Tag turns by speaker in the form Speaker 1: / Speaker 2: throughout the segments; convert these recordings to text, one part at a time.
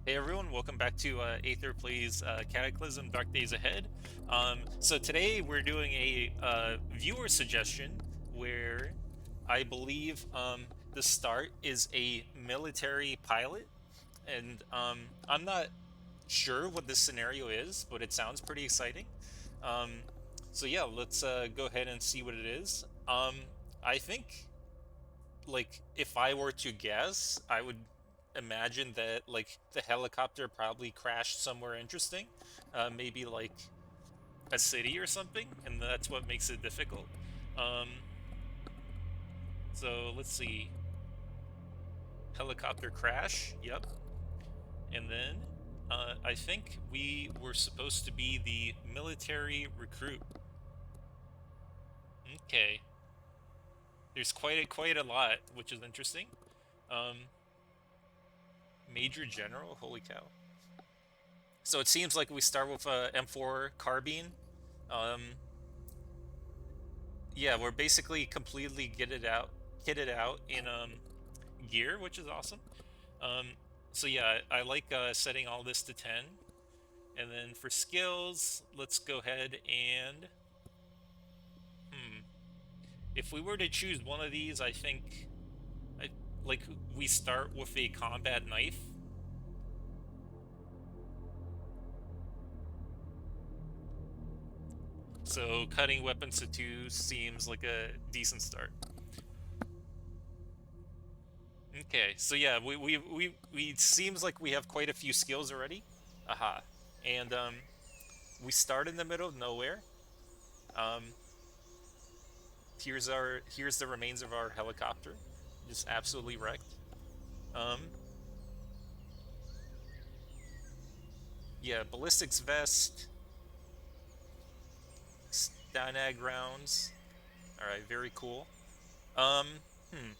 Speaker 1: Hey everyone, welcome back to Aether Plays Cataclysm Dark Days Ahead. So today we're doing a viewer suggestion where I believe the start is a military pilot, and I'm not sure what this scenario is, but it sounds pretty exciting. Um, so yeah, let's go ahead and see what it is. I think like if I were to guess, I would imagine that like the helicopter probably crashed somewhere interesting, maybe like a city or something, and that's what makes it difficult. Um, so let's see, helicopter crash. Yep, and then I think we were supposed to be the military recruit. Okay, there's quite a lot, which is interesting. Um, Major General, holy cow. So it seems like we start with a M4 carbine. Um, yeah, we're basically completely kitted out in gear, which is awesome. Um, so yeah, I like setting all this to 10. And then for skills, let's go ahead and hmm, if we were to choose one of these, I think I, like we start with a combat knife. So cutting weapons to 2 seems like a decent start. Okay, so yeah, we seems like we have quite a few skills already. Aha. And we start in the middle of nowhere. Um here's the remains of our helicopter. Just absolutely wrecked. Um yeah, ballistics vest, Stanag rounds. All right, very cool. Um hmm.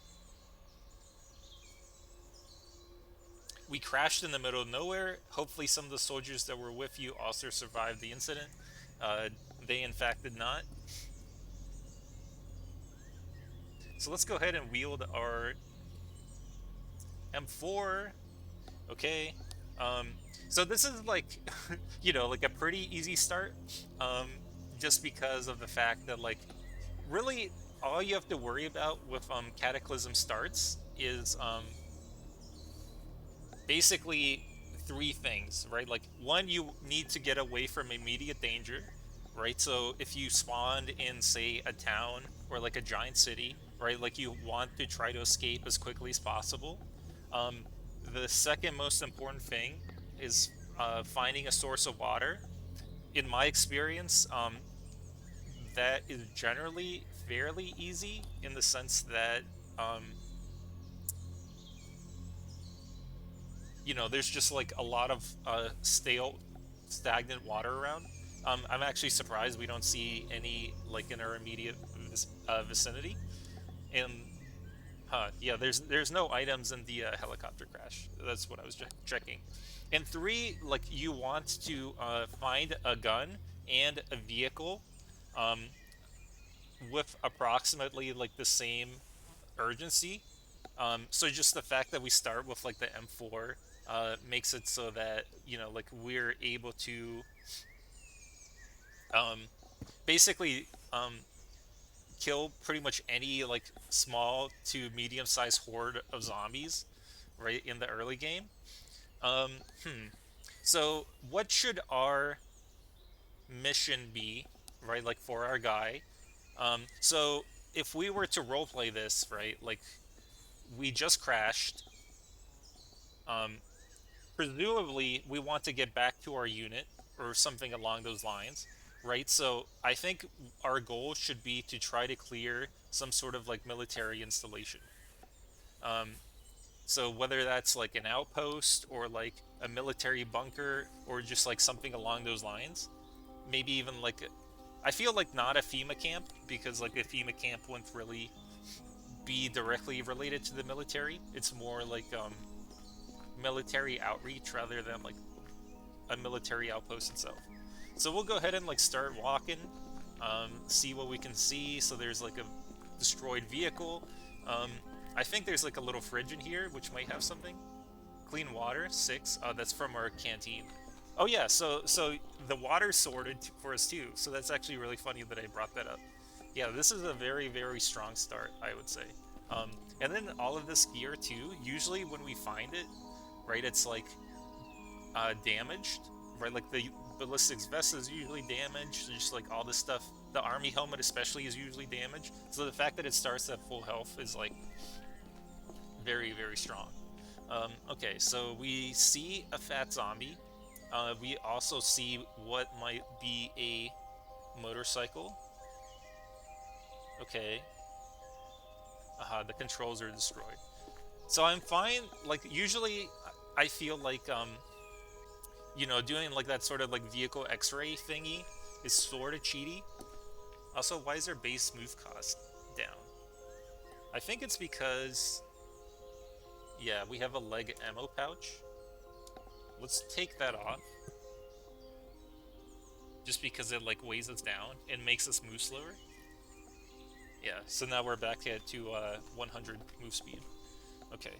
Speaker 1: We crashed in the middle of nowhere. Hopefully some of the soldiers that were with you also survived the incident. Uh they in fact did not. So let's go ahead and wield our M4. Okay. Um, so this is like, like a pretty easy start. Um, just because of the fact that like, really, all you have to worry about with Cataclysm starts is basically three things, right? Like one, you need to get away from immediate danger, right? So if you spawned in, say, a town or like a giant city, right? Like you want to try to escape as quickly as possible. Um, the second most important thing is finding a source of water. In my experience, that is generally fairly easy in the sense that um, there's just like a lot of stagnant water around. I'm actually surprised we don't see any like in our immediate vicinity. And yeah, there's no items in the helicopter crash. That's what I was checking. And three, like you want to find a gun and a vehicle um, with approximately like the same urgency. So just the fact that we start with like the M4 makes it so that like we're able to um, basically kill pretty much any like small to medium-sized horde of zombies right in the early game. Um, hmm. So what should our mission be, right? Like for our guy. So if we were to roleplay this, right? Like we just crashed. Um, Presumably we want to get back to our unit or something along those lines, right? So I think our goal should be to try to clear some sort of like military installation. um, so whether that's like an outpost or like a military bunker or just like something along those lines, maybe even like I feel like not a FEMA camp, because like a FEMA camp wouldn't really be directly related to the military. It's more like military outreach rather than like a military outpost itself. So we'll go ahead and like start walking, see what we can see. So there's like a destroyed vehicle. Um, I think there's like a little fridge in here, which might have something. Clean water, 6. That's from our canteen. Oh yeah, so the water sorted for us too. So that's actually really funny that I brought that up. Yeah, this is a very, very strong start, I would say. And then all of this gear too, usually when we find it, right, it's like damaged, right? Like the ballistics vest is usually damaged, just like all this stuff. The army helmet especially is usually damaged. So the fact that it starts at full health is like very, very strong. Okay, so we see a fat zombie. We also see what might be a motorcycle. Okay. The controls are destroyed. So I'm fine. Like, usually I feel like, doing like that sort of like vehicle x-ray thingy is sort of cheaty. Also, why is their base move cost down? I think it's because, yeah, we have a leg ammo pouch. Let's take that off. Just because it like weighs us down and makes us move slower. Yeah, so now we're back at to 100 move speed. Okay.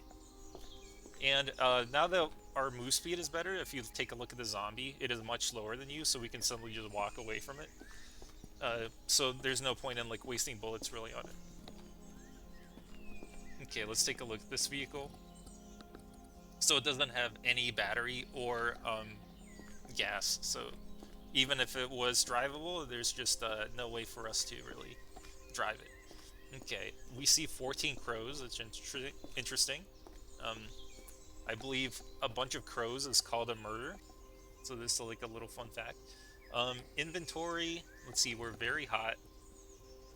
Speaker 1: And now that our move speed is better, if you take a look at the zombie, it is much slower than you, so we can simply just walk away from it. So there's no point in like wasting bullets really on it. Okay, let's take a look at this vehicle. So it doesn't have any battery or gas, so even if it was drivable, there's just no way for us to really drive it. Okay, we see 14 crows, that's interesting. I believe a bunch of crows is called a murder, so this is like a little fun fact. Inventory, let's see, we're very hot,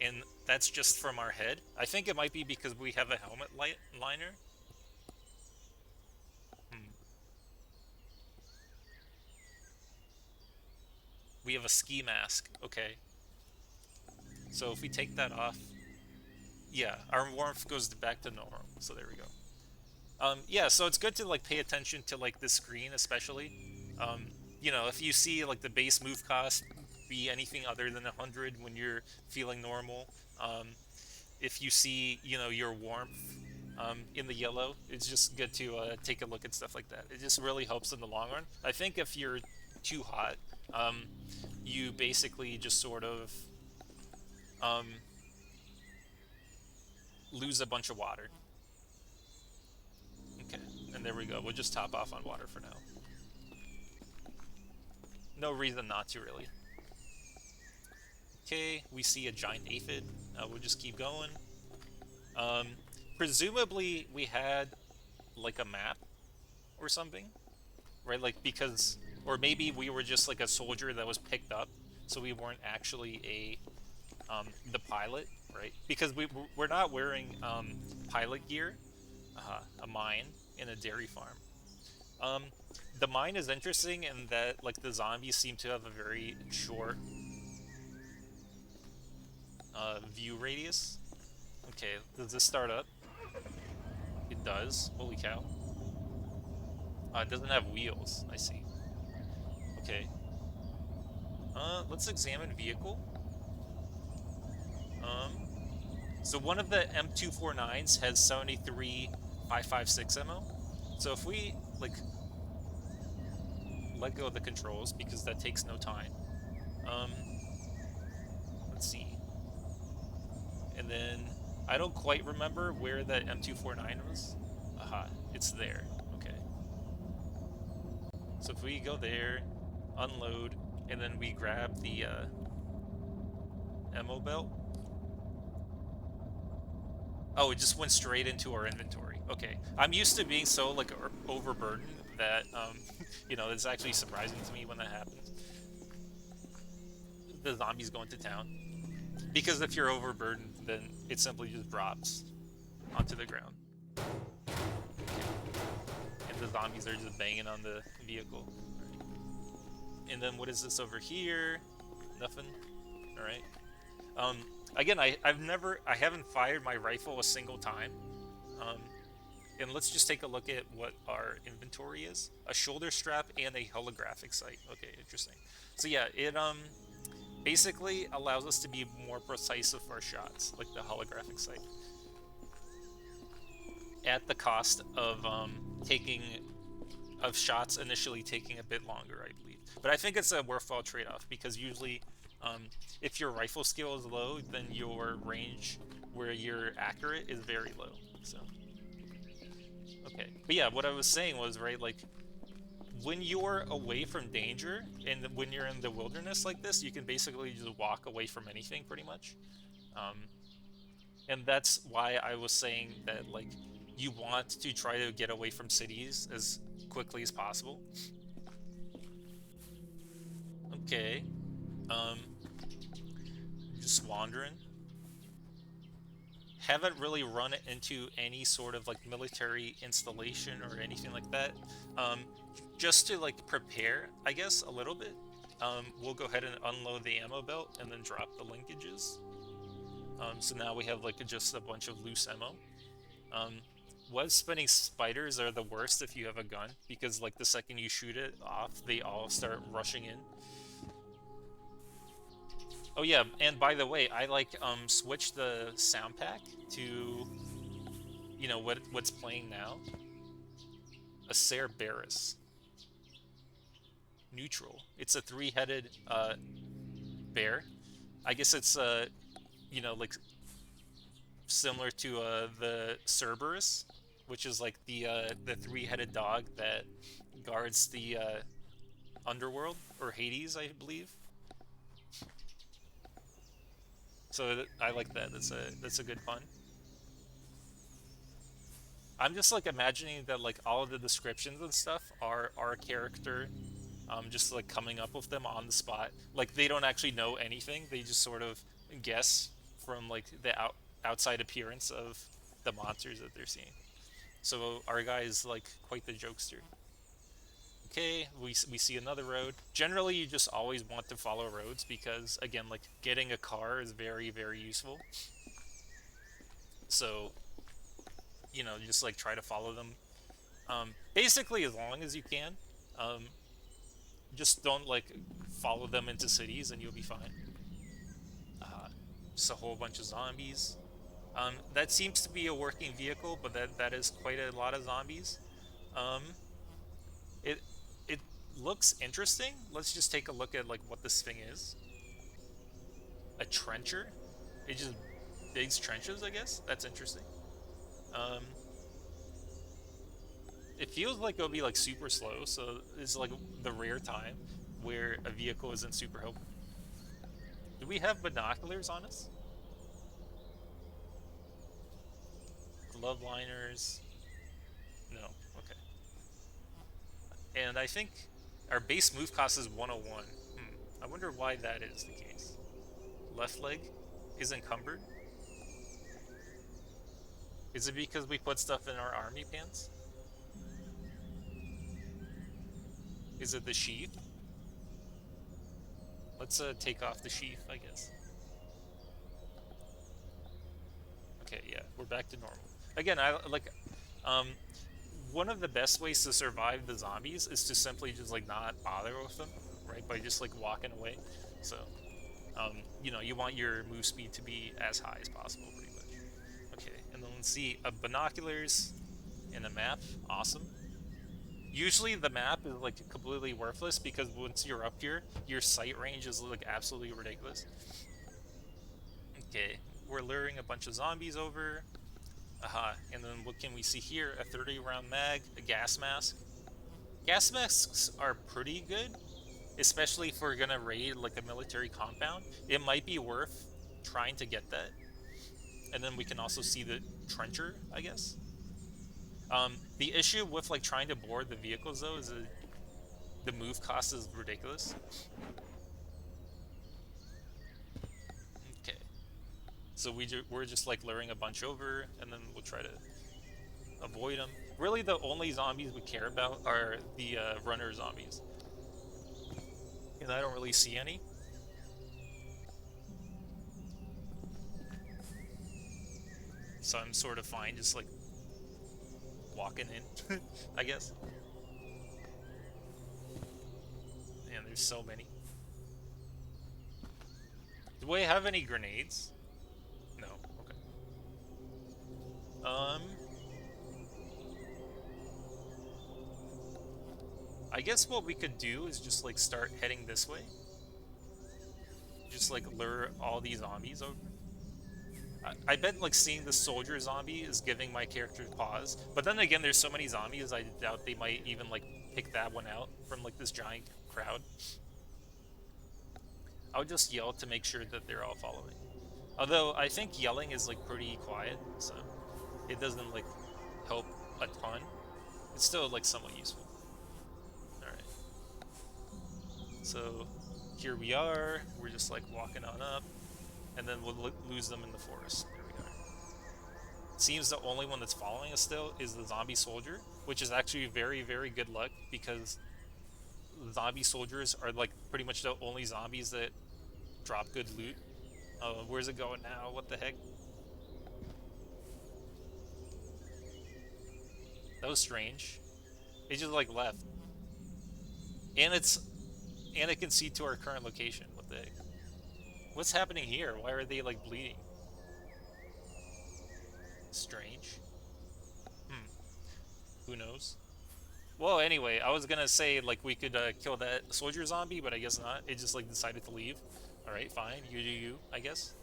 Speaker 1: and that's just from our head. I think it might be because we have a helmet liner. We have a ski mask, okay. So if we take that off, yeah, our warmth goes back to normal, so there we go. Yeah, so it's good to like pay attention to like the screen, especially. If you see like the base move cost be anything other than 100 when you're feeling normal, if you see your warmth in the yellow, it's just good to take a look at stuff like that. It just really helps in the long run. I think if you're too hot, you basically just sort of lose a bunch of water. Okay, and there we go. We'll just top off on water for now. No reason not to, really. Okay, we see a giant aphid. We'll just keep going. Presumably we had like a map or something, right? Like because, or maybe we were just like a soldier that was picked up, so we weren't actually the pilot, right? Because we're not wearing pilot gear. A mine in a dairy farm. The mine is interesting in that like the zombies seem to have a very short view radius. Okay, does this start up? It does. Holy cow. It doesn't have wheels. I see. Okay. Let's examine vehicle. So one of the M249s has 73 5.56 ammo. So if we like let go of the controls because that takes no time. Let's see. And then I don't quite remember where that M249 was. Aha, it's there. Okay. So if we go there, unload, and then we grab the ammo belt. Oh, it just went straight into our inventory. Okay. I'm used to being so like overburdened that it's actually surprising to me when that happens. The zombies go into town. Because if you're overburdened, then it simply just drops onto the ground. And the zombies are just banging on the vehicle. And then what is this over here? Nothing. Alright. Again, I haven't fired my rifle a single time. And let's just take a look at what our inventory is. A shoulder strap and a holographic sight. Okay, interesting. So yeah, it basically allows us to be more precise with our shots, like the holographic sight. At the cost of taking of shots initially taking a bit longer, I believe. But I think it's a worthwhile trade-off because usually, if your rifle skill is low, then your range where you're accurate is very low. So okay, but yeah, what I was saying was right, like when you're away from danger and when you're in the wilderness like this, you can basically just walk away from anything pretty much. Um, and that's why I was saying that like you want to try to get away from cities as quickly as possible. Okay. Um, just wandering. Haven't really run into any sort of like military installation or anything like that. Um, just to like prepare, I guess, a little bit. We'll go ahead and unload the ammo belt and then drop the linkages. So now we have like just a bunch of loose ammo. Um, Web spinning spiders are the worst if you have a gun because like the second you shoot it off, they all start rushing in. Oh yeah, and by the way, I like switched the sound pack to what's playing now. A Cerberus. Neutral. It's a three-headed bear. I guess it's like similar to the Cerberus, which is like the three-headed dog that guards the underworld or Hades, I believe. So I like that. That's a good pun. I'm just like imagining that like all of the descriptions and stuff are our character, just like coming up with them on the spot. Like they don't actually know anything. They just sort of guess from like the outside appearance of the monsters that they're seeing. So our guy is like quite the jokester. Okay, we see another road. Generally, you just always want to follow roads because again, like getting a car is very useful. So just like try to follow them. Basically, as long as you can. Um, just don't like follow them into cities, and you'll be fine. Uh, just a whole bunch of zombies. That seems to be a working vehicle, but that is quite a lot of zombies. Um, it it looks interesting. Let's just take a look at like what this thing is. A trencher. It just digs trenches, I guess. That's interesting. Um, it feels like it'll be like super slow, so it's like the rare time where a vehicle isn't super helpful. Do we have binoculars on us? Glove liners? No. Okay. And I think our base move cost is 101. I wonder why that is the case. Left leg is encumbered. Is it because we put stuff in our army pants? Is it the sheath? Let's take off the sheath, I guess. Okay, yeah, we're back to normal. Again, I like um one of the best ways to survive the zombies is to simply just like not bother with them, right? By just like walking away. So, you want your move speed to be as high as possible, pretty much. Okay, and then let's see, binoculars and a map. Awesome. Usually the map is like completely worthless because once you're up here, your sight range is like absolutely ridiculous. Okay, we're luring a bunch of zombies over. Aha, and then what can we see here? A 30 round mag, a gas mask. Gas masks are pretty good, especially if we're gonna raid like a military compound. It might be worth trying to get that. And then we can also see the trencher, I guess. The issue with like trying to board the vehicles though is that the move cost is ridiculous. Okay, so we're just like luring a bunch over, and then we'll try to avoid them. Really, the only zombies we care about are the runner zombies, and I don't really see any. So I'm sort of fine just like walking in, I guess. And there's so many. Do we have any grenades? No. Okay. Um. I guess what we could do is just like start heading this way. Just like lure all these zombies over. I bet like seeing the soldier zombie is giving my character pause. But then again, there's so many zombies, I doubt they might even like pick that one out from like this giant crowd. I'll just yell to make sure that they're all following. Although I think yelling is like pretty quiet, so it doesn't like help a ton. It's still like somewhat useful. Alright. So here we are. We're just like walking on up, and then we'll lose them in the forest. There we go. Seems the only one that's following us still is the zombie soldier, which is actually very, very good luck because zombie soldiers are like pretty much the only zombies that drop good loot. Where's it going now? What the heck? That was strange. It just like left, and it can see to our current location. What the heck? What's happening here? Why are they like bleeding? Strange. Hmm. Who knows? Well, anyway, I was gonna say like we could kill that soldier zombie, but I guess not. It just like decided to leave. All right, fine. You do you, I guess.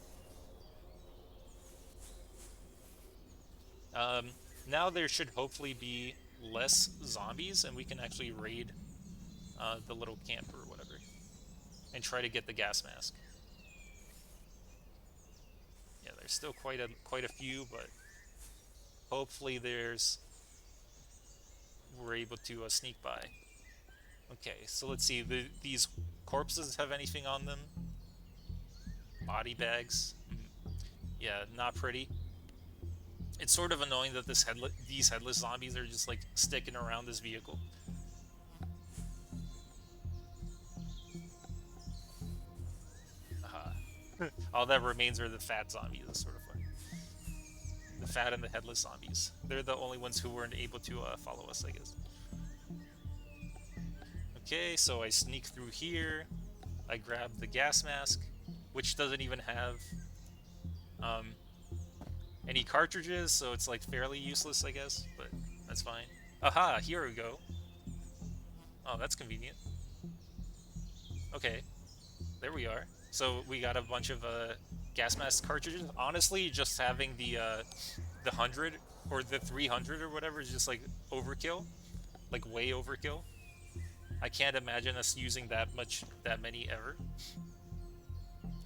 Speaker 1: Um, Now there should hopefully be less zombies, and we can actually raid the little camp or whatever, and try to get the gas mask. Yeah, there's still quite a few, but hopefully we're able to sneak by. Okay, so let's see. These corpses have anything on them? Body bags. Yeah, not pretty. It's sort of annoying that these headless zombies are just like sticking around this vehicle. All that remains are the fat zombies. That's sort of funny. The fat and the headless zombies. They're the only ones who weren't able to follow us, I guess. Okay, so I sneak through here. I grab the gas mask, which doesn't even have um, any cartridges, so it's like fairly useless, I guess, but that's fine. Aha, here we go. Oh, that's convenient. Okay, there we are. So we got a bunch of gas mask cartridges. Honestly, just having the 100 or the 300 or whatever is just like overkill, like way overkill. I can't imagine us using that many ever.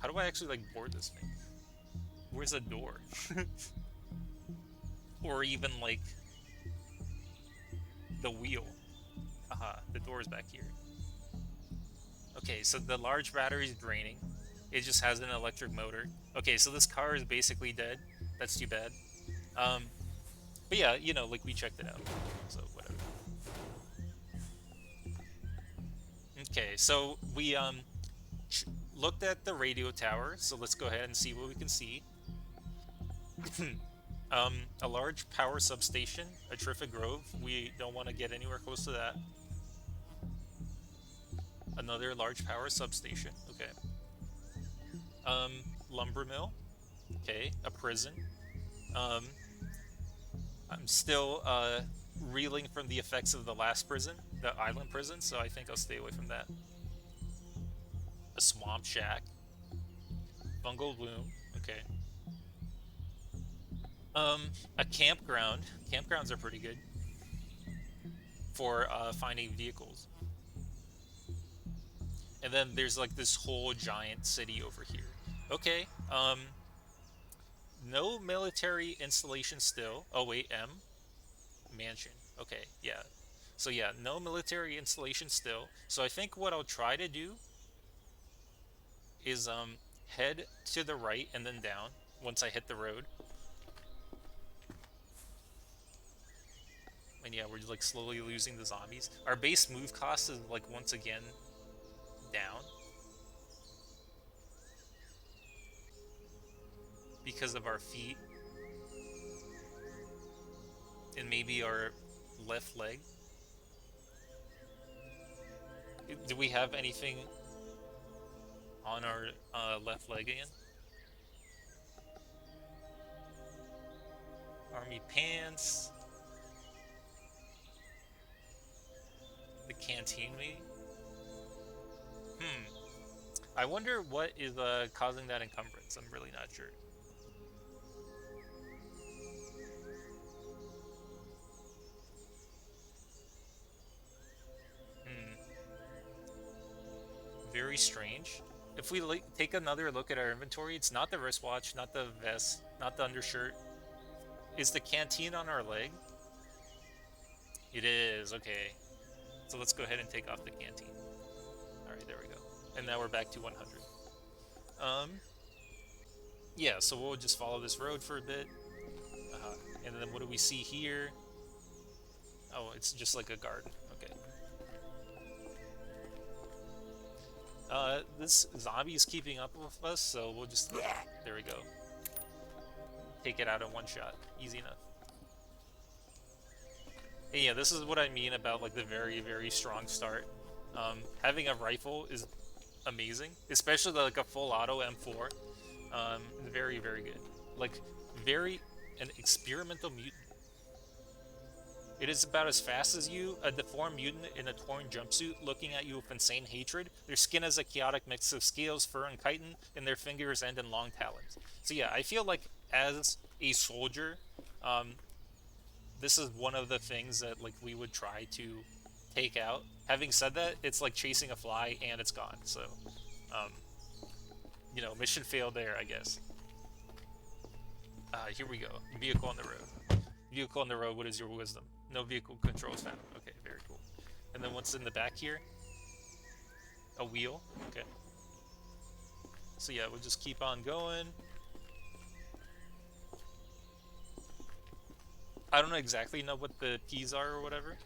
Speaker 1: How do I actually like board this thing? Where's the door? Or even like the wheel. Aha, the door is back here. Okay, so the large battery is draining. It just has an electric motor. Okay, so this car is basically dead. That's too bad. Um, but yeah, you know, like we checked it out. So whatever. Okay, so we looked at the radio tower. So let's go ahead and see what we can see. A large power substation, a terrific grove. We don't want to get anywhere close to that. Another large power substation. Okay. Lumber mill. Okay. A prison. Um, I'm still reeling from the effects of the last prison, the island prison, so I think I'll stay away from that. A swamp shack. Fungal bloom. Okay. A campground. Campgrounds are pretty good for finding vehicles. And then there's like this whole giant city over here. Okay. No military installation still. Oh wait, M mansion. Okay, yeah. So yeah, no military installation still. So I think what I'll try to do is head to the right and then down once I hit the road. And yeah, we're just like slowly losing the zombies. Our base move cost is like once again down because of our feet and maybe our left leg. Do we have anything on our left leg again? Army pants. The canteen maybe? Hmm. I wonder what is causing that encumbrance. I'm really not sure. Hmm. Very strange. If we take another look at our inventory, it's not the wristwatch, not the vest, not the undershirt. Is the canteen on our leg? It is, okay. So let's go ahead and take off the canteen. Alright, there we go. And now we're back to 100. Yeah, so we'll just follow this road for a bit. And then what do we see here? Oh, it's just like a garden. Okay. This zombie is keeping up with us, so we'll just... There we go. Take it out in one shot. Easy enough. And yeah, this is what I mean about like the very, very strong start. Having a rifle is amazing, especially like a full auto M4. Very, very good. Like, an experimental mutant. It is about as fast as you, a deformed mutant in a torn jumpsuit looking at you with insane hatred. Their skin is a chaotic mix of scales, fur, and chitin, and their fingers end in long talons. So yeah, I feel like as a soldier, this is one of the things that like we would try to take out. Having said that, it's like chasing a fly and it's gone. So, mission failed there, I guess. Here we go. Vehicle on the road. Vehicle on the road, what is your wisdom? No vehicle controls found. Okay, very cool. And then what's in the back here? A wheel. Okay. So yeah, we'll just keep on going. I don't exactly know what the keys are or whatever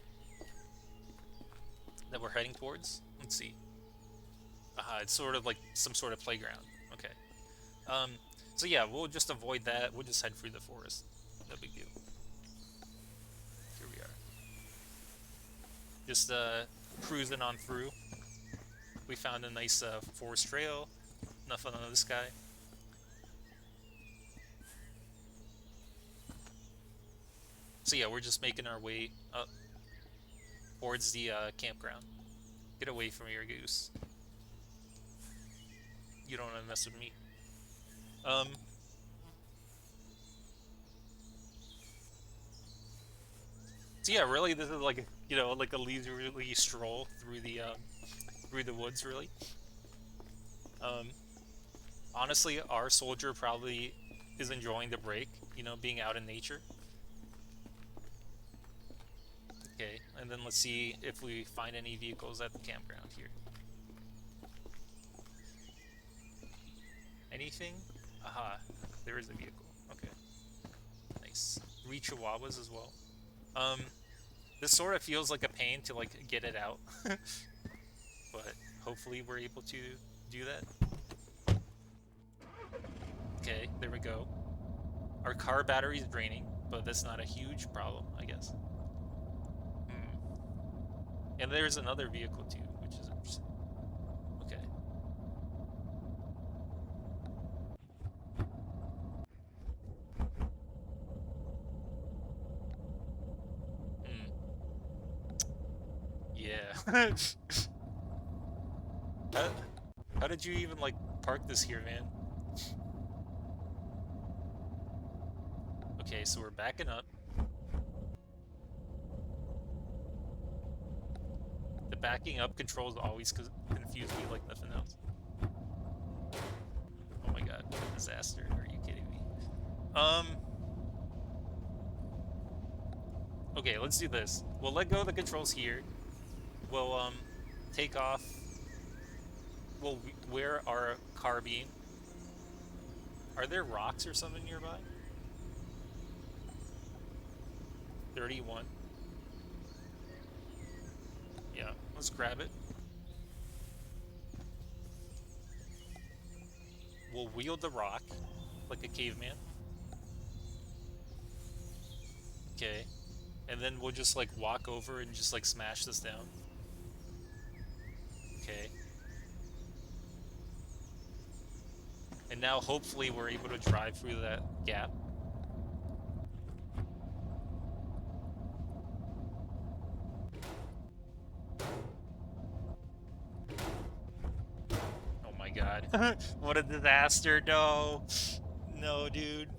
Speaker 1: that we're heading towards. Let's see. It's sort of like some sort of playground. Okay. So yeah, we'll just avoid that. We'll just head through the forest. No big deal. Here we are. Just cruising on through. We found a nice forest trail. Nothing on this guy. So yeah, we're just making our way up towards the campground. Get away from your goose. You don't want to mess with me. So yeah, really, this is like like a leisurely stroll through the woods, really. Um, Honestly, our soldier probably is enjoying the break, being out in nature. Okay, and then let's see if we find any vehicles at the campground here. Anything? Aha, there is a vehicle. Okay, nice. 3 chihuahuas as well. This sort of feels like a pain to like get it out, but hopefully we're able to do that. Okay, there we go. Our car battery is draining, but that's not a huge problem, I guess. And there's another vehicle too, which is interesting. Okay. Yeah. how, how did you even like park this here, man? Okay, so we're backing up. The backing up controls always confuse me like nothing else. Oh my god, what a disaster. Are you kidding me? Okay, let's do this. We'll let go of the controls here. We'll, take off. We'll wear our carbine. Are there rocks or something nearby? 31. Yeah, let's grab it. We'll wield the rock like a caveman. Okay. And then we'll just like walk over and just like smash this down. Okay. And now hopefully we're able to drive through that gap. god. What a disaster. No. No, dude.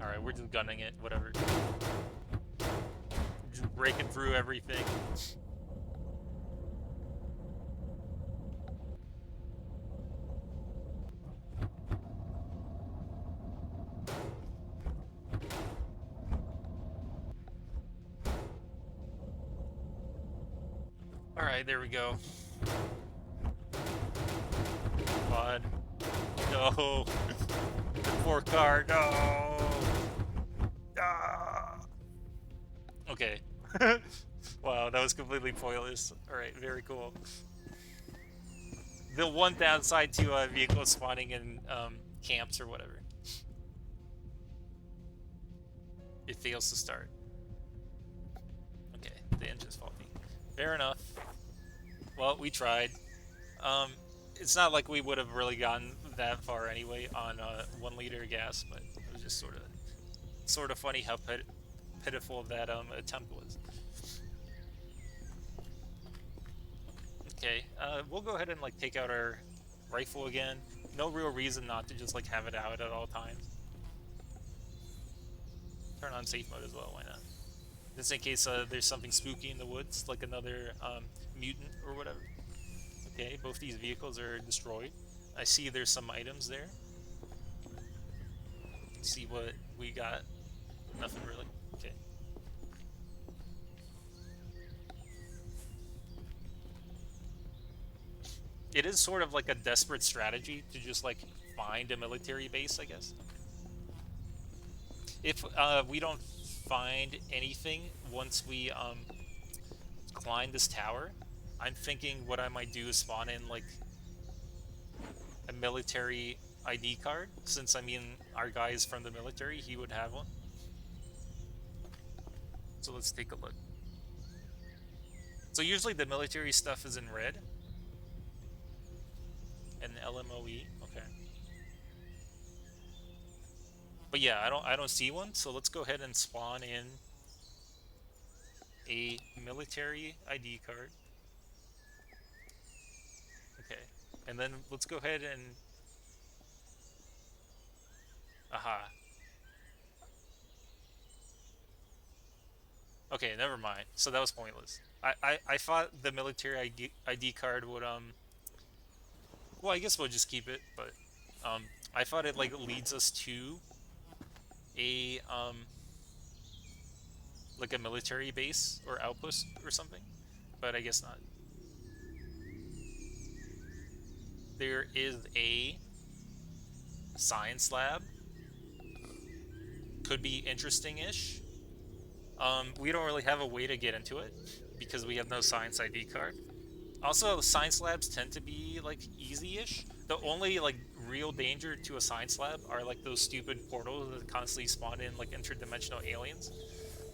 Speaker 1: Alright, we're just gunning it. Whatever. Just breaking through everything. Alright, there we go. Come on. No. The poor car. No. Ah. Okay. Wow, that was completely pointless. Alright, very cool. The one downside to vehicles spawning in camps or whatever. It fails to start. Okay, the engine's faulty. Fair enough. Well, we tried. It's not like we would have really gotten that far anyway on 1 liter gas, but it was just sort of funny how pitiful that attempt was. Okay, we'll go ahead and like take out our rifle again. No real reason not to just like have it out at all times. Turn on safe mode as well, why not? Just in case there's something spooky in the woods, like another mutant or whatever. Okay, both these vehicles are destroyed. I see there's some items there. Let's see what we got. Nothing really. Okay. It is sort of like a desperate strategy to just like find a military base, I guess. If we don't find anything once we climb this tower, I'm thinking what I might do is spawn in like a military ID card, since I mean our guy is from the military, he would have one. So let's take a look. So usually the military stuff is in red. And LMOE, okay. But yeah, I don't see one, so let's go ahead and spawn in a military ID card. Okay. And then let's go ahead and aha. Okay, never mind. So that was pointless. I thought the military ID card would well, I guess we'll just keep it, but I thought it like leads us to a like a military base or outpost or something, but I guess not. There is a science lab. Could be interesting-ish. We don't really have a way to get into it because we have no science ID card. Also, science labs tend to be like easy-ish. The only like real danger to a science lab are like those stupid portals that constantly spawn in like interdimensional aliens.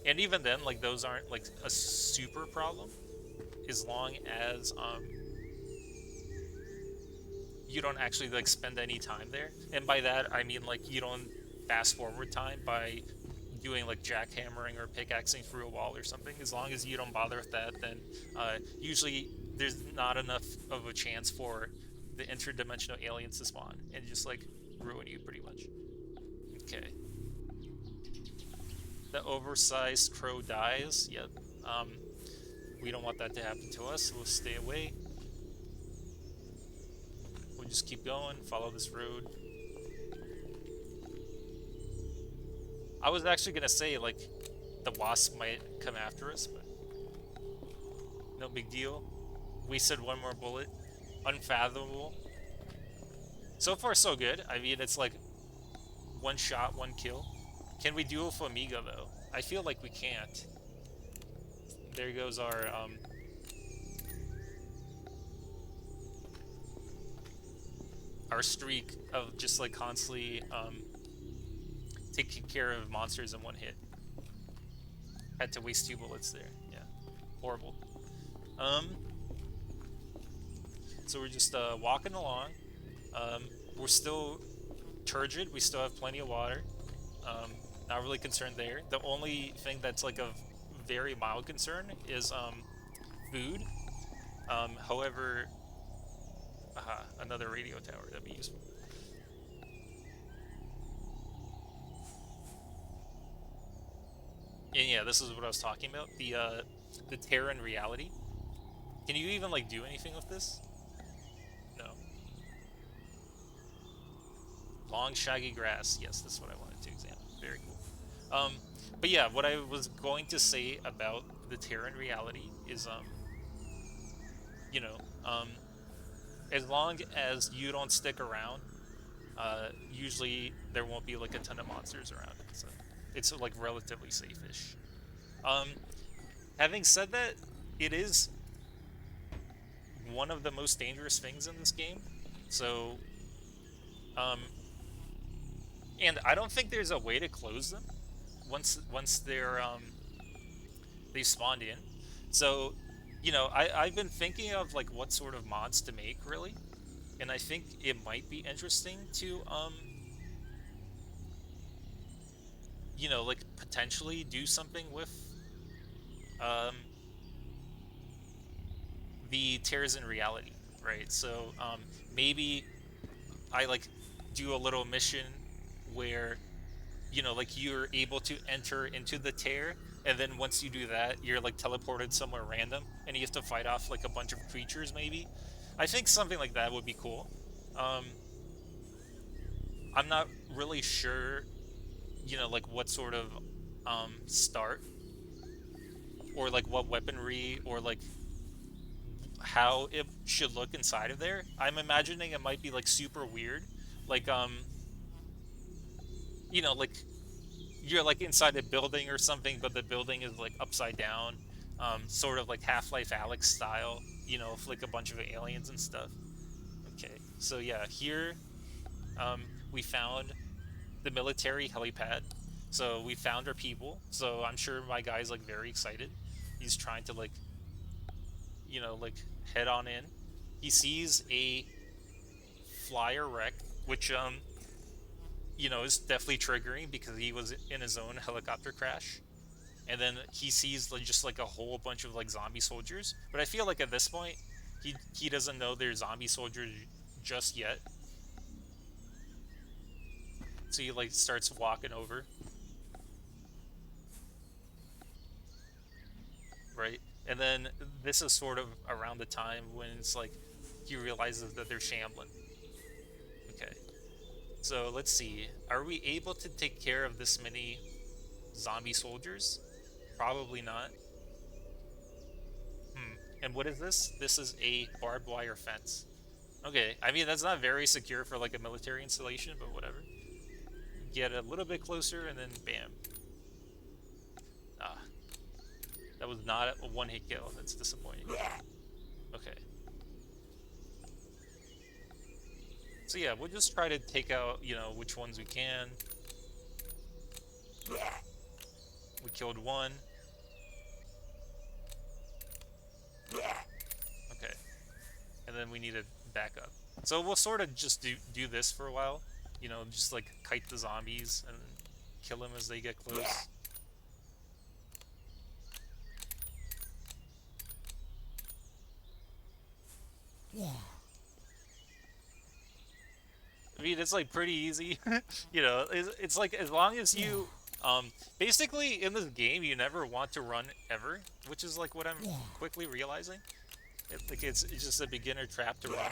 Speaker 1: And even then, like those aren't like a super problem, as long as you don't actually like spend any time there. And by that I mean like you don't fast forward time by doing like jackhammering or pickaxing through a wall or something. As long as you don't bother with that, then usually there's not enough of a chance for the interdimensional aliens to spawn and just like ruin you pretty much. Okay. The oversized crow dies. Yep. We don't want that to happen to us, so we'll stay away. We'll just keep going, follow this road. I was actually gonna say like the wasp might come after us, but no big deal. Wasted one more bullet. Unfathomable. So far so good. I mean, it's like one shot, one kill. Can we duel Flamingo though? I feel like we can't. There goes our streak of just like constantly taking care of monsters in one hit. Had to waste 2 bullets there. Yeah, horrible. So we're just walking along. We're still turgid. We still have plenty of water. Not really concerned there. The only thing that's like a very mild concern is food. However, another radio tower that'd be useful. And yeah, this is what I was talking about. The Terran reality. Can you even like do anything with this? No. Long shaggy grass. Yes, that's what I wanted to examine. Very cool. But yeah, what I was going to say about the Terran reality is you know, um, as long as you don't stick around, usually there won't be like a ton of monsters around it. So it's like relatively safe-ish. Um, Having said that, it is one of the most dangerous things in this game. So, um, and I don't think there's a way to close them once they spawned in. So, I've been thinking of like what sort of mods to make really, and I think it might be interesting to like potentially do something with um the tears in reality, right? So maybe I like do a little mission where like you're able to enter into the tear, and then once you do that, you're like teleported somewhere random, and you have to fight off like a bunch of creatures. Maybe I think something like that would be cool. Um, I'm not really sure, like what sort of start or like what weaponry or like how it should look inside of there. I'm imagining it might be like super weird, like like you're like inside a building or something, but the building is like upside down, sort of like Half-Life Alex style, with like a bunch of aliens and stuff. Okay, so yeah, here we found the military helipad. So we found our people. So I'm sure my guy's like very excited. He's trying to like like head on in. He sees a flyer wreck, which is definitely triggering because he was in his own helicopter crash. And then he sees like just like a whole bunch of like zombie soldiers. But I feel like at this point, he doesn't know they're zombie soldiers just yet. So he like starts walking over, right? And then this is sort of around the time when it's like he realizes that they're shambling. Okay, so let's see. Are we able to take care of this many zombie soldiers? Probably not. Hmm. And what is this? This is a barbed wire fence. Okay, I mean that's not very secure for like a military installation, but whatever. Get a little bit closer, and then bam. Ah, that was not a one-hit kill. That's disappointing. Okay. So yeah, we'll just try to take out, which ones we can. We killed one. Okay. And then we need to back up. So we'll sort of just do this for a while. Just like kite the zombies and kill them as they get close. I mean, it's like pretty easy. It's like as long as you, basically in this game, you never want to run ever, which is like what I'm quickly realizing. It's just a beginner trap to run.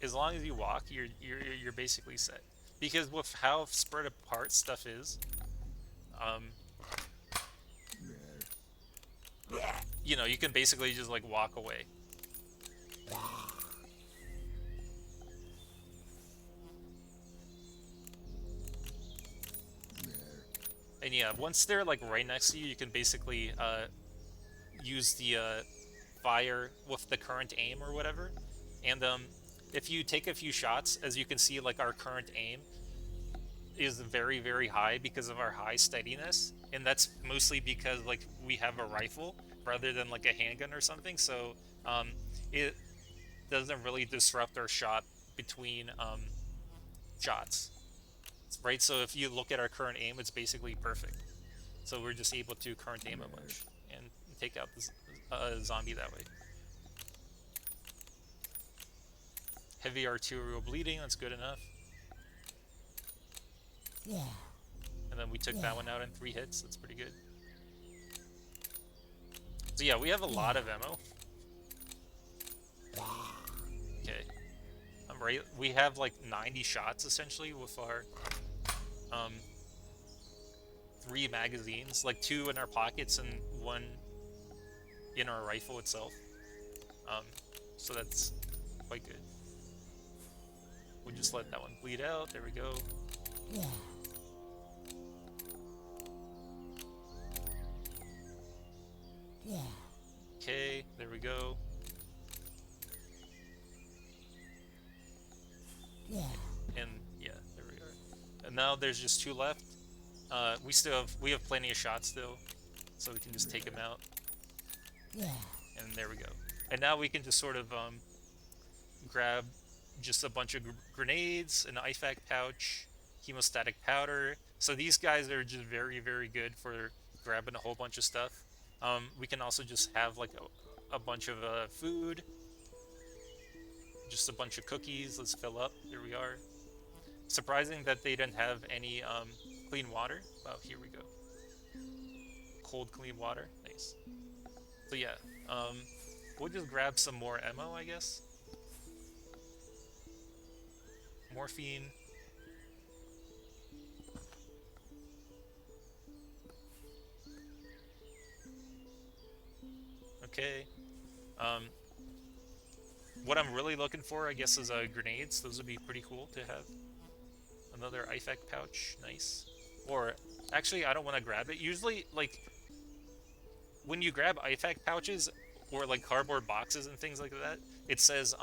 Speaker 1: As long as you walk, you're basically set. Because with how spread apart stuff is, um, you can basically just like walk away. And yeah, once they're like right next to you, you can basically use the fire with the current aim or whatever. And if you take a few shots, as you can see, like our current aim is very, very high because of our high steadiness. And that's mostly because like we have a rifle rather than like a handgun or something. So it doesn't really disrupt our shot between shots. right? So if you look at our current aim, it's basically perfect. So we're just able to current aim a bunch and take out this zombie that way. Heavy arterial bleeding, that's good enough. And then we took that one out in 3 hits, that's pretty good. So yeah, we have a lot of ammo. Okay. I'm right. We have like 90 shots essentially with our 3 magazines, like 2 in our pockets and 1 in our rifle itself. Um, so that's quite good. We'll just let that one bleed out. There we go. Okay, there we go. And yeah, there we are. And now there's just 2 left. We have plenty of shots still, so we can just take them out. And there we go. And now we can just sort of grab just a bunch of grenades, an IFAK pouch, hemostatic powder. So these guys are just very, very good for grabbing a whole bunch of stuff. We can also just have like a bunch of food, just a bunch of cookies. Let's fill up. Here we are. Surprising that they didn't have any clean water. Wow, here we go. Cold, clean water. Nice. So yeah, we'll just grab some more ammo, I guess. Morphine. Okay. What I'm really looking for, I guess, is grenades. Those would be pretty cool to have. Another IFAK pouch. Nice. Or, actually, I don't want to grab it. Usually, like, when you grab IFAK pouches or, like, cardboard boxes and things like that, it says,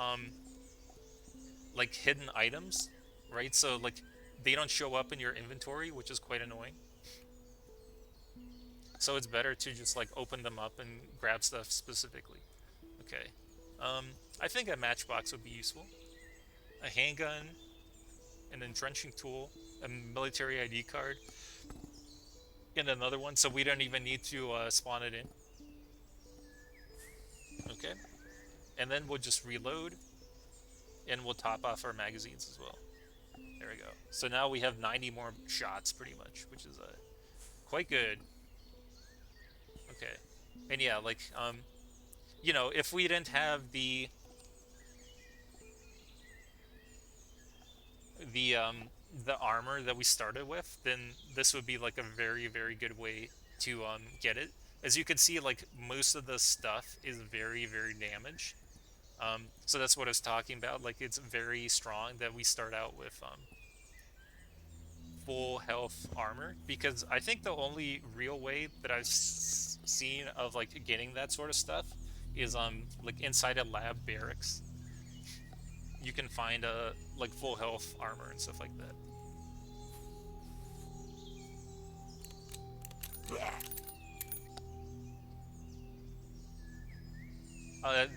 Speaker 1: like, hidden items, right? So, like, they don't show up in your inventory, which is quite annoying. So it's better to just, like, open them up and grab stuff specifically. Okay. I think a matchbox would be useful. A handgun, an entrenching tool, a military ID card, and another one, so we don't even need to spawn it in. Okay. And then we'll just reload, and we'll top off our magazines as well. There we go. So now we have 90 more shots, pretty much, which is quite good. Okay. And yeah, like, you know, if we didn't have the the armor that we started with, then this would be like a very, very good way to get it. As you can see, like, most of the stuff is very, very damaged. So that's what I was talking about. Like, it's very strong that we start out with full health armor, because I think the only real way that I've seen of like getting that sort of stuff is like inside a lab barracks. You can find like full health armor and stuff like that.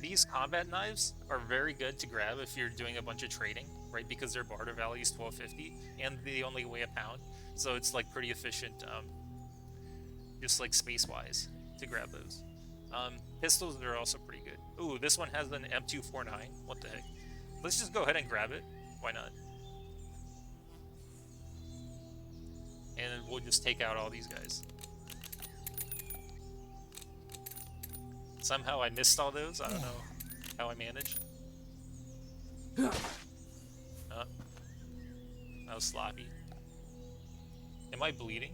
Speaker 1: These combat knives are very good to grab if you're doing a bunch of trading, right? Because their barter value is 1250 and they only weigh a pound, so it's like pretty efficient, just like space-wise, to grab those. Pistols are also pretty good. Ooh, this one has an M249. What the heck? Let's just go ahead and grab it. Why not? And we'll just take out all these guys. Somehow I missed all those. I don't know how I managed. That was sloppy. Am I bleeding?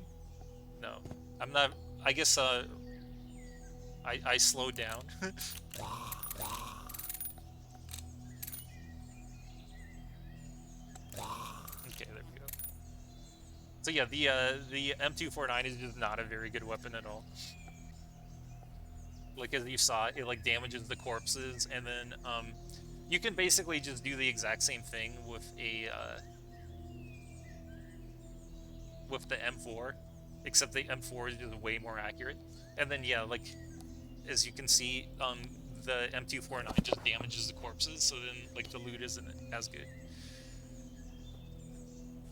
Speaker 1: No. I'm not. I guess I slowed down. Okay, there we go. So yeah, the M249 is just not a very good weapon at all. Like, as you saw, it like damages the corpses, and then you can basically just do the exact same thing with with the M4, except the M4 is just way more accurate. And then yeah, like, as you can see, the M249 just damages the corpses, so then like the loot isn't as good.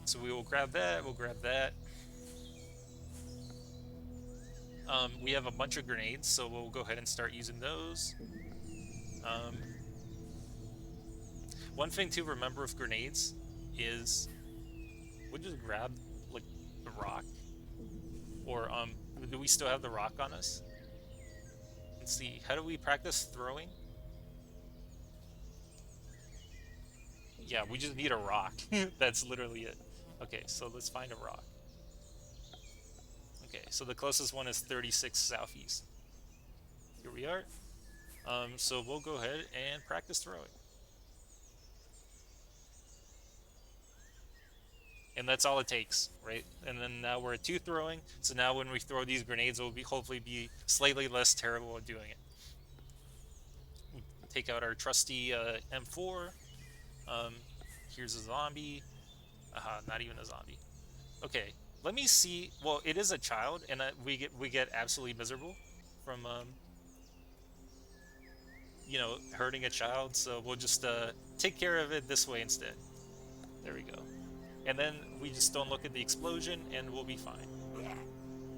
Speaker 1: So we will grab that. We'll grab that. We have a bunch of grenades, so we'll go ahead and start using those. Um, One thing to remember with grenades is we'll just grab like the rock, or do we still have the rock on us? Let's see. How do we practice throwing? Yeah, we just need a rock. That's literally it. Okay, so let's find a rock. Okay, so the closest one is 36 southeast. Here we are. So we'll go ahead and practice throwing. And that's all it takes, right? And then now we're at 2 throwing, so now when we throw these grenades, we'll hopefully be slightly less terrible at doing it. We take out our trusty M4. Um, Here's a zombie. Not even a zombie. Okay, let me see. Well, it is a child, and we get absolutely miserable from hurting a child. So we'll just take care of it this way instead. There we go. And then we just don't look at the explosion, and we'll be fine.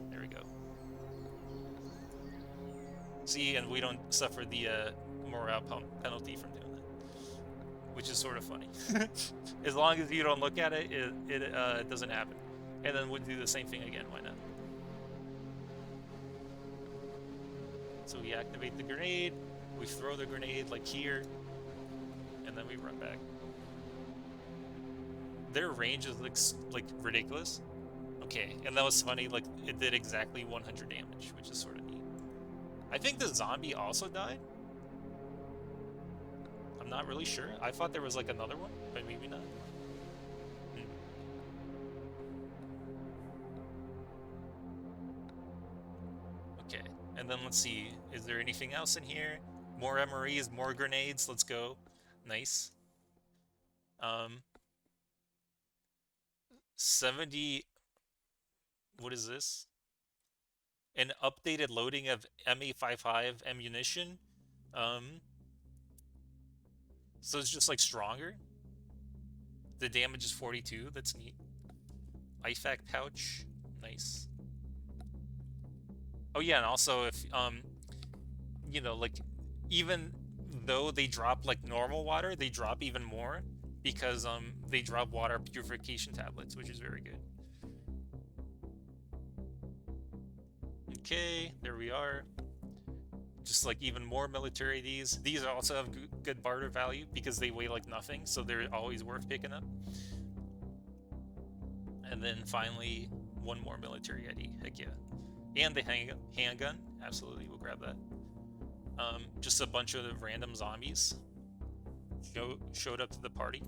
Speaker 1: There we go. See, and we don't suffer the morale penalty from doing that, which is sort of funny. As long as you don't look at it, it doesn't happen. And then we'll do the same thing again. Why not? So we activate the grenade, we throw the grenade like here, and then we run back. Their range is like ridiculous. Okay, and that was funny. Like it did exactly 100 damage, which is sort of neat. I think the zombie also died. I'm not really sure. I thought there was like another one, but maybe not. Okay, and then let's see. Is there anything else in here? More MREs, more grenades. Let's go. Nice. 70. What is this? An updated loading of MA55 ammunition. So it's just like stronger. The damage is 42. That's neat. IFAK pouch. Nice. Oh yeah, and also if like even though they drop like normal water, they drop even more because they drop water purification tablets, which is very good. Okay, there we are. Just like even more military of these. These also have good barter value because they weigh like nothing, so they're always worth picking up. And then finally, one more military ID. Heck yeah. And the handgun. Absolutely, we'll grab that. Just a bunch of random zombies showed up to the party.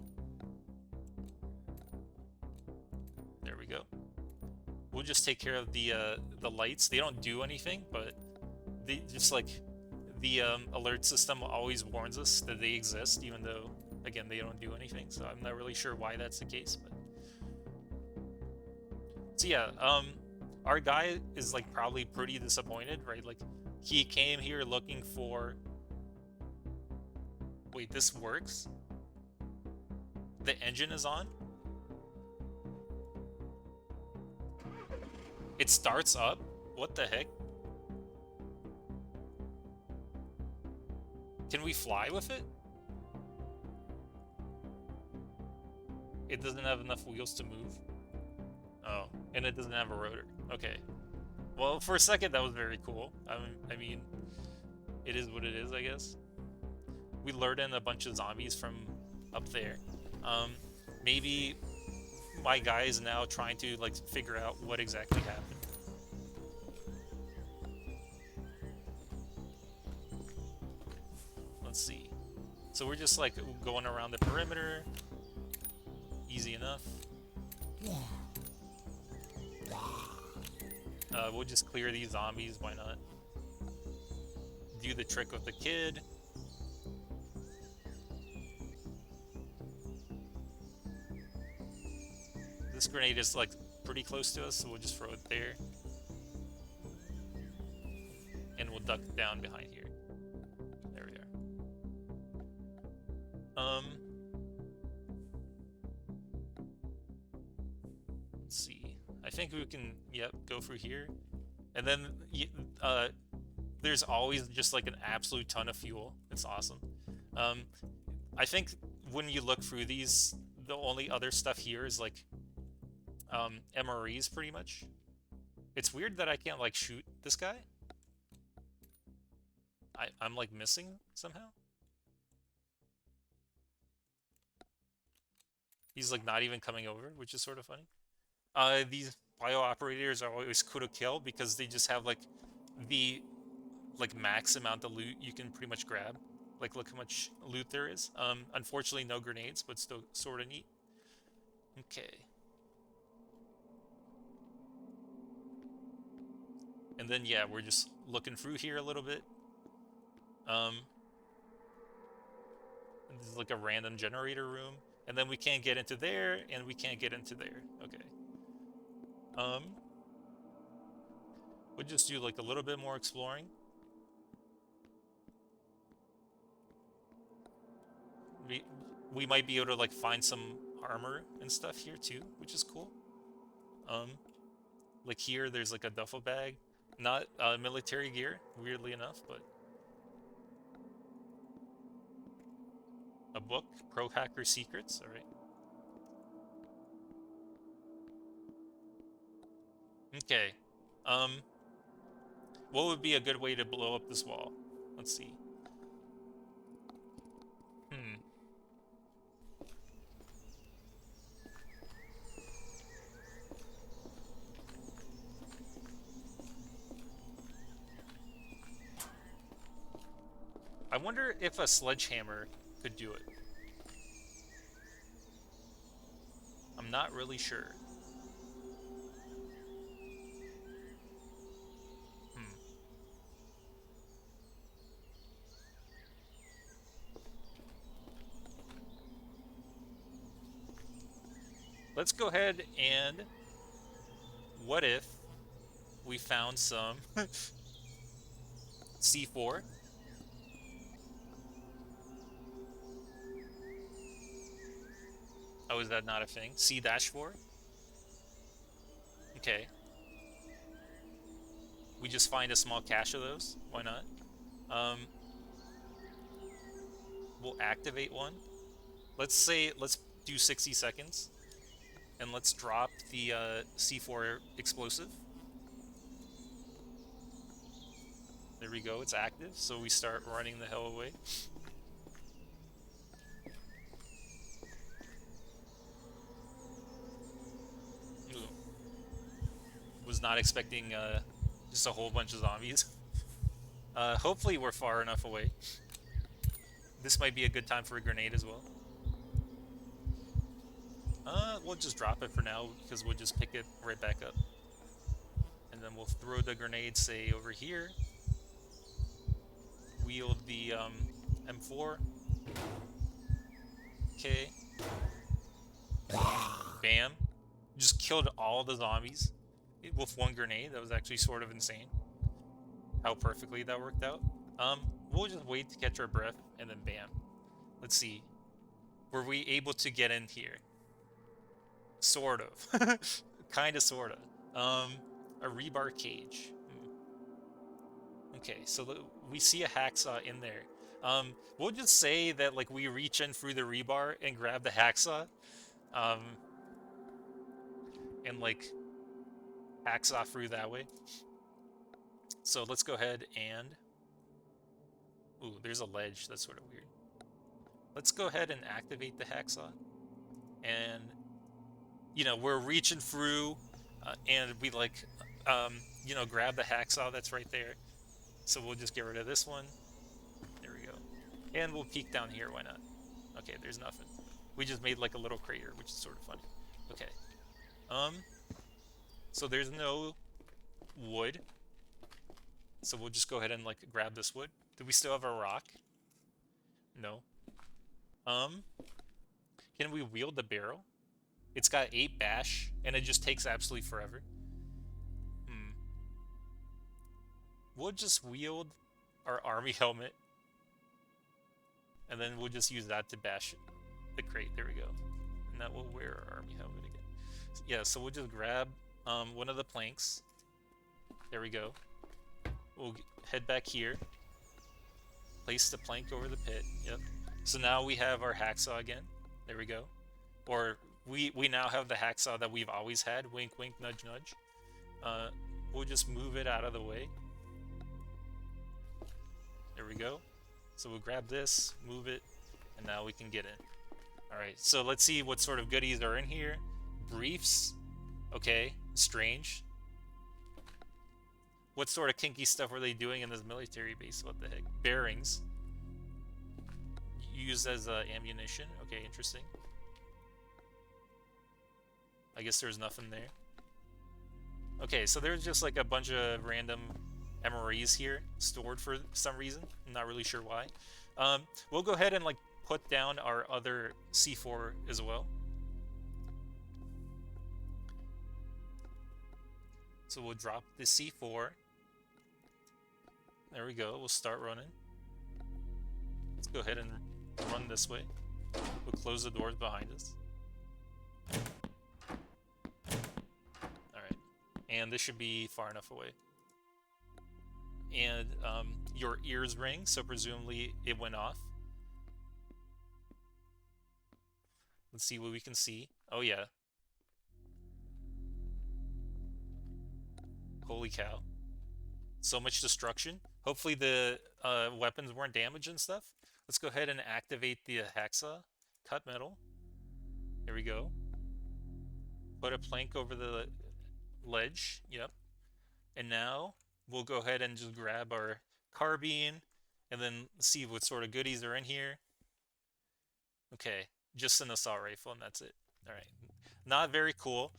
Speaker 1: There we go. We'll just take care of the lights. They don't do anything, but they just like the alert system always warns us that they exist, even though again they don't do anything. So I'm not really sure why that's the case, but so yeah, our guy is like probably pretty disappointed, right? Like he came here looking for. Wait, this works? The engine is on? It starts up? What the heck? Can we fly with it? It doesn't have enough wheels to move. Oh, and it doesn't have a rotor. Okay. Well, for a second that was very cool. I mean, it is what it is, I guess. We lured in a bunch of zombies from up there. Maybe my guy is now trying to like figure out what exactly happened. Let's see. So we're just like going around the perimeter. Easy enough. We'll just clear these zombies, why not? Do the trick with the kid. This grenade is like pretty close to us, so we'll just throw it there. And we'll duck down behind here. There we are. Let's see. I think we can, yep, go through here. And then there's always just like an absolute ton of fuel. It's awesome. I think when you look through these, the only other stuff here is like MREs pretty much. It's weird that I can't like shoot this guy. I'm like missing somehow. He's like not even coming over, which is sort of funny. These bio operators are always cool to kill because they just have like the max amount of loot you can pretty much grab. Like look how much loot there is. Unfortunately no grenades, but still sort of neat. Okay. And then yeah, we're just looking through here a little bit. This is like a random generator room, and then we can't get into there, and we can't get into there. Okay. We'll just do like a little bit more exploring. We might be able to like find some armor and stuff here too, which is cool. Like here, there's like a duffel bag, not military gear, weirdly enough, but a book, Pro Hacker Secrets. All right. Okay. What would be a good way to blow up this wall? Let's see. Hmm. I wonder if a sledgehammer could do it. I'm not really sure. Hmm. Let's go ahead and what if we found some C4? Oh, is that not a thing? C-4? Okay. We just find a small cache of those. Why not? Um, we'll activate one. Let's do 60 seconds. And let's drop the C4 explosive. There we go, it's active. So we start running the hell away. Ooh. Was not expecting just a whole bunch of zombies. Hopefully we're far enough away. This might be a good time for a grenade as well. We'll just drop it for now because we'll just pick it right back up. And then we'll throw the grenade, say, over here. Wield the M4. Okay. Bam. Just killed all the zombies with one grenade. That was actually sort of insane. How perfectly that worked out. We'll just wait to catch our breath, and then bam. Let's see. Were we able to get in here? Sort of. Kinda, sorta. A rebar cage. Okay, so we see a hacksaw in there. We'll just say that like we reach in through the rebar and grab the hacksaw, and like hacksaw through that way. So let's go ahead and... Ooh, there's a ledge. That's sort of weird. Let's go ahead and activate the hacksaw. And, you know, we're reaching through, and we like, you know, grab the hacksaw that's right there. So we'll just get rid of this one. There we go. And we'll peek down here, why not? Okay, there's nothing. We just made like a little crater, which is sort of funny. Okay. So there's no wood. So we'll just go ahead and like grab this wood. Do we still have a rock? No. Can we wield the barrel? It's got 8 bash, and it just takes absolutely forever. We'll just wield our army helmet, and then we'll just use that to bash the crate. There we go. And that will wear our army helmet again. Yeah, so we'll just grab one of the planks. There we go. We'll head back here. Place the plank over the pit. Yep. So now we have our hacksaw again. There we go. Or we now have the hacksaw that we've always had. Wink, wink, nudge, nudge. Uh, we'll just move it out of the way. There we go. So we'll grab this, move it, and now we can get in. All right, so let's see what sort of goodies are in here. Briefs. Okay, strange. What sort of kinky stuff were they doing in this military base? What the heck? Bearings. Used as ammunition. Okay, interesting. I guess there's nothing there. Okay, so there's just like a bunch of random MREs here stored for some reason. I'm not really sure why. We'll go ahead and like put down our other C4 as well. So we'll drop the C4. There we go. We'll start running. Let's go ahead and run this way. We'll close the doors behind us. Alright. And this should be far enough away. And your ears ring, so presumably it went off. Let's see what we can see. Oh yeah. Holy cow. So much destruction. Hopefully the weapons weren't damaged and stuff. Let's go ahead and activate the hacksaw. Cut metal. There we go. Put a plank over the ledge. Yep. And now we'll go ahead and just grab our carbine and then see what sort of goodies are in here. Okay, just an assault rifle and that's it. All right. Not very cool.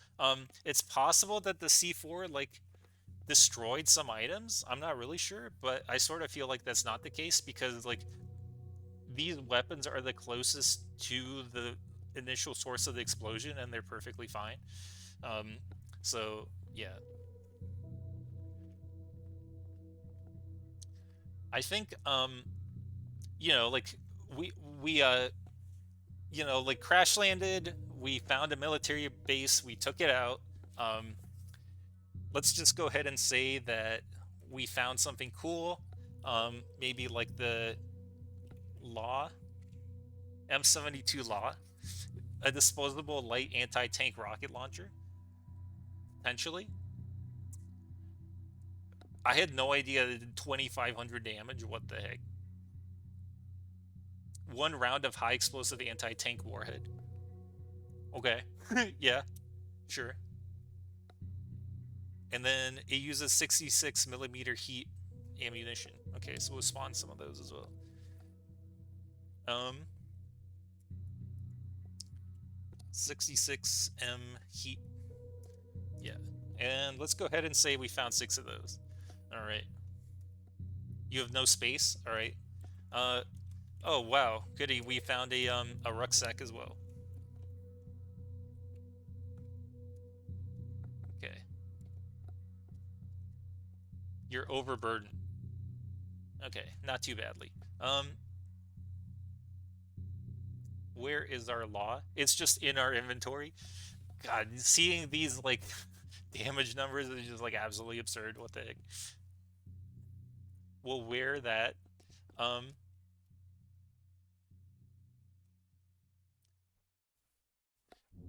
Speaker 1: It's possible that the C4 like destroyed some items. I'm not really sure, but I sort of feel like that's not the case because like these weapons are the closest to the initial source of the explosion and they're perfectly fine. So yeah. I think you know, like we you know, like crash landed, we found a military base, we took it out. Let's just go ahead and say that we found something cool. Maybe like the Law, M72 Law, a disposable light anti-tank rocket launcher, potentially. I had no idea it did 2,500 damage. What the heck? One round of high explosive anti-tank warhead. Okay. Yeah, sure. And then it uses 66 millimeter heat ammunition. Okay, so we'll spawn some of those as well. 66 M heat. Yeah. And let's go ahead and say we found 6 of those. All right. You have no space. All right. Oh wow, goody. We found a rucksack as well. Okay. You're overburdened. Okay, not too badly. Where is our law? It's just in our inventory. God, seeing these like damage numbers is just like absolutely absurd. What the heck? We'll wear that.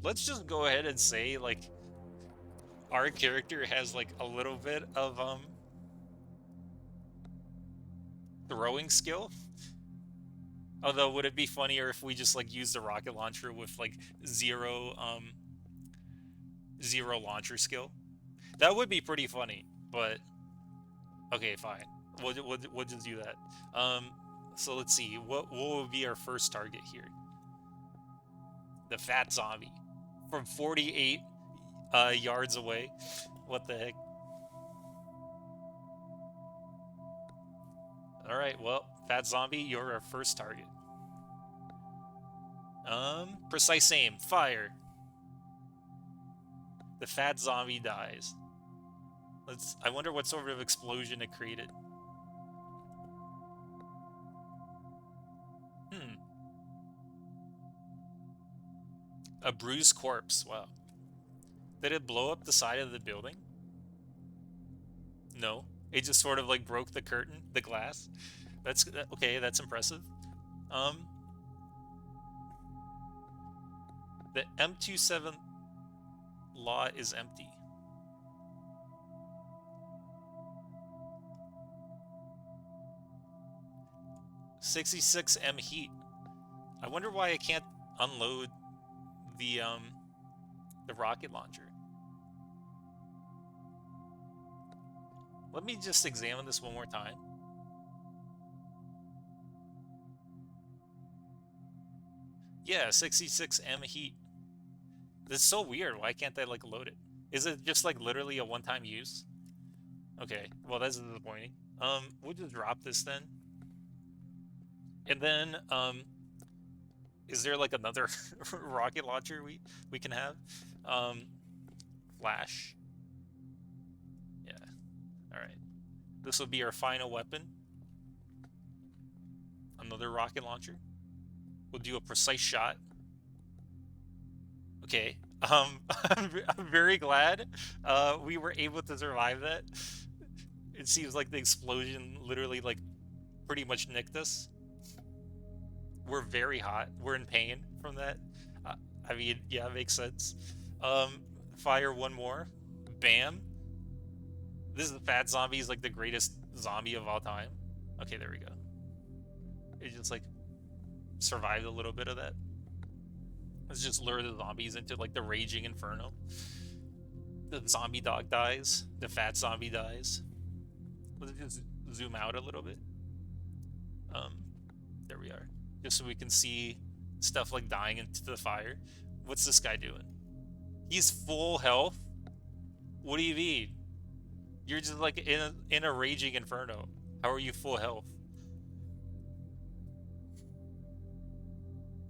Speaker 1: Let's just go ahead and say like our character has like a little bit of throwing skill. Although would it be funnier if we just like used a rocket launcher with like zero launcher skill? That would be pretty funny, but okay, fine. We'll just do that. So let's see. What will be our first target here? The fat zombie from 48 yards away. What the heck? All right, well, fat zombie, you're our first target. Precise aim, fire. The fat zombie dies. I wonder what sort of explosion it created. A bruised corpse. Wow. Did it blow up the side of the building? No. It just sort of like broke the curtain, the glass. That's okay. That's impressive. Um, the M27 lot is empty. 66 M heat. I wonder why I can't unload the rocket launcher. Let me just examine this one more time. Yeah, 66 M heat. That's so weird. Why can't I like load it? Is it just like literally a one-time use? Okay, well that's disappointing. We'll just drop this then. And then is there like another rocket launcher we can have? Um Flash. Yeah. All right. This will be our final weapon. Another rocket launcher. We'll do a precise shot. Okay. I'm very glad we were able to survive that. It seems like the explosion literally like pretty much nicked us. We're very hot. We're in pain from that. Uh, I mean, yeah, it makes sense. Fire one more. Bam. This is the fat zombie. Is like the greatest zombie of all time. Okay, there we go. It just like survived a little bit of that. Let's just lure the zombies into like the raging inferno. The zombie dog dies. The fat zombie dies. Let's just zoom out a little bit. Um, there we are. Just so we can see stuff like dying into the fire. What's this guy doing? He's full health. What do you mean? You're just like in a raging inferno. How are you full health?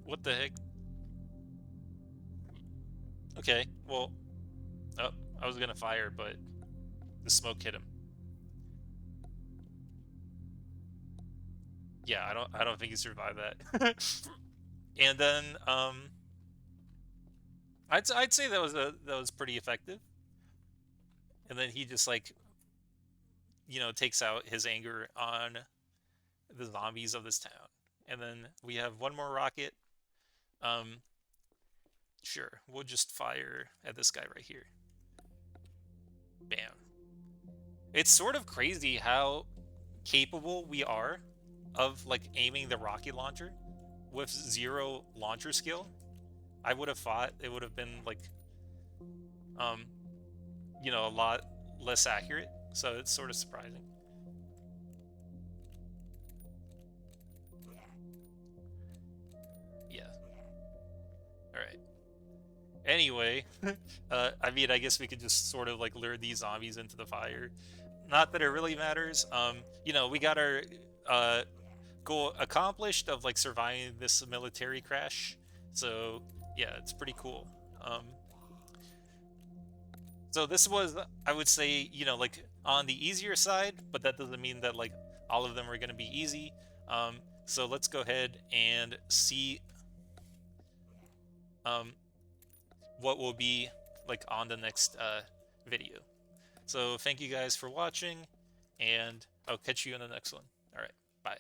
Speaker 1: What the heck? Okay, well, oh, I was gonna fire, but the smoke hit him. Yeah, I don't think he survived that. And then I'd say that was pretty effective. And then he just like takes out his anger on the zombies of this town. And then we have one more rocket. Um, sure, we'll just fire at this guy right here. Bam. It's sort of crazy how capable we are of like aiming the rocket launcher with zero launcher skill. I would have thought it would have been like um a lot less accurate, so it's sort of surprising. Yeah. All right. Anyway, I mean, I guess we could just sort of like lure these zombies into the fire. Not that it really matters. We got our uh goal accomplished of like surviving this military crash. So yeah, it's pretty cool. So this was, I would say, like on the easier side, but that doesn't mean that like all of them are going to be easy. So let's go ahead and see um, what will be like on the next video. So thank you guys for watching, and I'll catch you in the next one. All right, bye.